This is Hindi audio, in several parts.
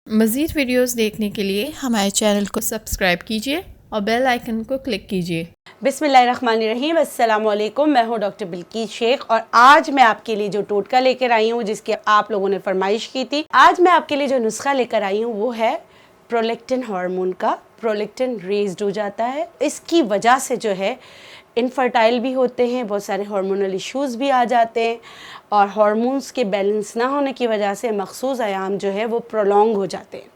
मज़ीद वीडियोस देखने के लिए हमारे चैनल को सब्सक्राइब कीजिए और बेल आइकन को क्लिक कीजिए। बिस्मिल्लाहिर्रहमानिर्रहीम, अस्सलाम वालेकुम। मैं हूँ डॉक्टर बिल्किस शेख और आज मैं आपके लिए जो टोटका लेकर आई हूँ, जिसकी आप लोगों ने फरमाइश की थी, आज मैं आपके लिए जो नुस्खा लेकर आई हूँ वो है प्रोलैक्टिन हार्मोन का। प्रोलैक्टिन रेज्ड हो जाता है, इसकी वजह से जो है इनफर्टाइल भी होते हैं, बहुत सारे हार्मोनल इश्यूज़ भी आ जाते हैं और हार्मोन्स के बैलेंस ना होने की वजह से मखसूस आयाम जो है वो प्रोलॉन्ग हो जाते हैं।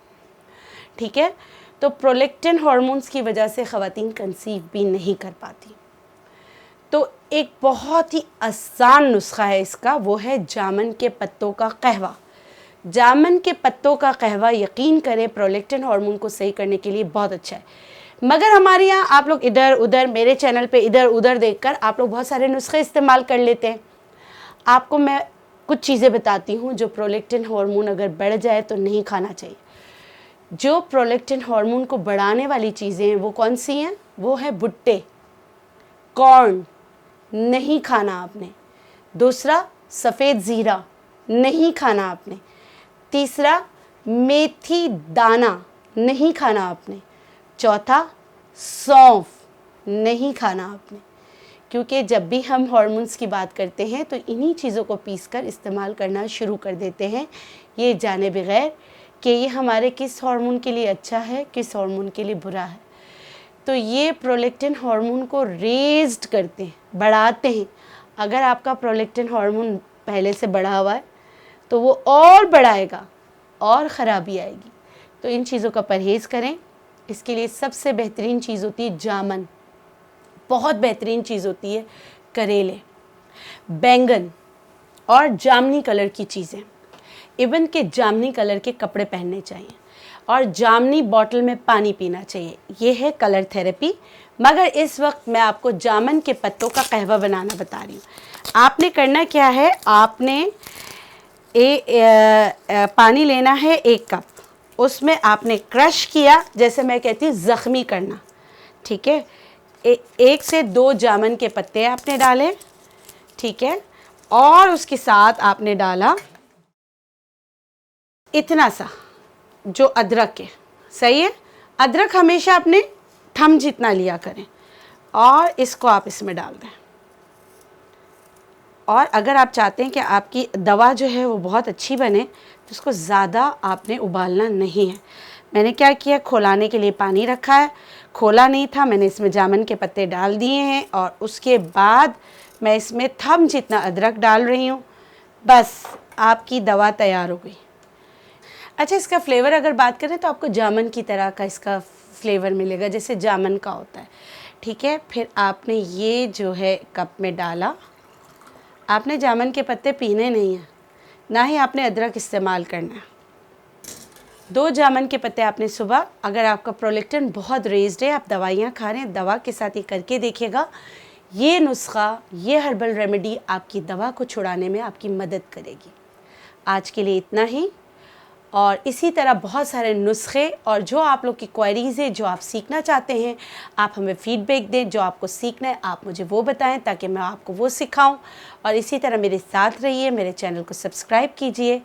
ठीक है, तो प्रोलैक्टिन हार्मोन्स की वजह से ख़वातीन कंसीव भी नहीं कर पाती। तो एक बहुत ही आसान नुस्खा है इसका, वो है जामन के पत्तों का कहवा। जामन के पत्तों का कहवा यकीन करें प्रोलैक्टिन हार्मोन को सही करने के लिए बहुत अच्छा है। मगर हमारे यहाँ आप लोग इधर उधर, मेरे चैनल पे इधर उधर देखकर आप लोग बहुत सारे नुस्खे इस्तेमाल कर लेते हैं। आपको मैं कुछ चीज़ें बताती हूँ जो प्रोलैक्टिन हार्मोन अगर बढ़ जाए तो नहीं खाना चाहिए। जो प्रोलैक्टिन हार्मोन को बढ़ाने वाली चीज़ें हैं वो कौन सी हैं? वो है भुट्टे, कॉर्न, नहीं खाना आपने। दूसरा, सफ़ेद ज़ीरा, नहीं खाना आपने। तीसरा, मेथी दाना, नहीं खाना आपने। चौथा, सौंफ, नहीं खाना आपने। क्योंकि जब भी हम हार्मोन्स की बात करते हैं तो इन्हीं चीज़ों को पीसकर इस्तेमाल करना शुरू कर देते हैं, ये जाने बगैर कि ये हमारे किस हार्मोन के लिए अच्छा है, किस हार्मोन के लिए बुरा है। तो ये प्रोलैक्टिन हार्मोन को रेज्ड करते हैं, बढ़ाते हैं। अगर आपका प्रोलैक्टिन हार्मोन पहले से बढ़ा हुआ है तो वो और बढ़ाएगा और ख़राबी आएगी। तो इन चीज़ों का परहेज़ करें। इसके लिए सबसे बेहतरीन चीज़ होती है जामन, बहुत बेहतरीन चीज़ होती है करेले, बैंगन और जामनी कलर की चीज़ें। इवन के जामनी कलर के कपड़े पहनने चाहिए और जामनी बॉटल में पानी पीना चाहिए। ये है कलर थेरेपी। मगर इस वक्त मैं आपको जामन के पत्तों का कहवा बनाना बता रही हूँ। आपने करना क्या है, आपने पानी लेना है 1 कप, उसमें आपने क्रश किया, जैसे मैं कहती हूँ ज़ख्मी करना। ठीक है, 1 से 2 जामन के पत्ते आपने डाले। ठीक है, और उसके साथ आपने डाला इतना सा जो अदरक है। सही है, अदरक हमेशा अपने थम जितना लिया करें और इसको आप इसमें डाल दें। और अगर आप चाहते हैं कि आपकी दवा जो है वो बहुत अच्छी बने तो उसको ज़्यादा आपने उबालना नहीं है। मैंने क्या किया, खौलाने के लिए पानी रखा है, खोला नहीं था, मैंने इसमें जामन के पत्ते डाल दिए हैं और उसके बाद मैं इसमें थम जितना अदरक डाल रही हूँ। बस आपकी दवा तैयार हो गई। अच्छा, इसका फ्लेवर अगर बात करें तो आपको जामन की तरह का इसका फ्लेवर मिलेगा, जैसे जामन का होता है। ठीक है, फिर आपने ये जो है कप में डाला। आपने जामन के पत्ते पीने नहीं हैं, ना ही आपने अदरक इस्तेमाल करना है। 2 जामन के पत्ते आपने सुबह, अगर आपका प्रोलैक्टिन बहुत रेज्ड है, आप दवाइयाँ खा रहे हैं, दवा के साथ ये करके देखिएगा। ये नुस्खा, ये हर्बल रेमेडी आपकी दवा को छुड़ाने में आपकी मदद करेगी। आज के लिए इतना ही, और इसी तरह बहुत सारे नुस्खे और जो आप लोग की क्वेरीज़ है, जो आप सीखना चाहते हैं, आप हमें फ़ीडबैक दें। जो आपको सीखना है आप मुझे वो बताएं ताकि मैं आपको वो सिखाऊं। और इसी तरह मेरे साथ रहिए, मेरे चैनल को सब्सक्राइब कीजिए,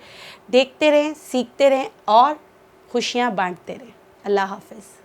देखते रहें, सीखते रहें और खुशियाँ बांटते रहें। अल्लाह हाफ़िज़।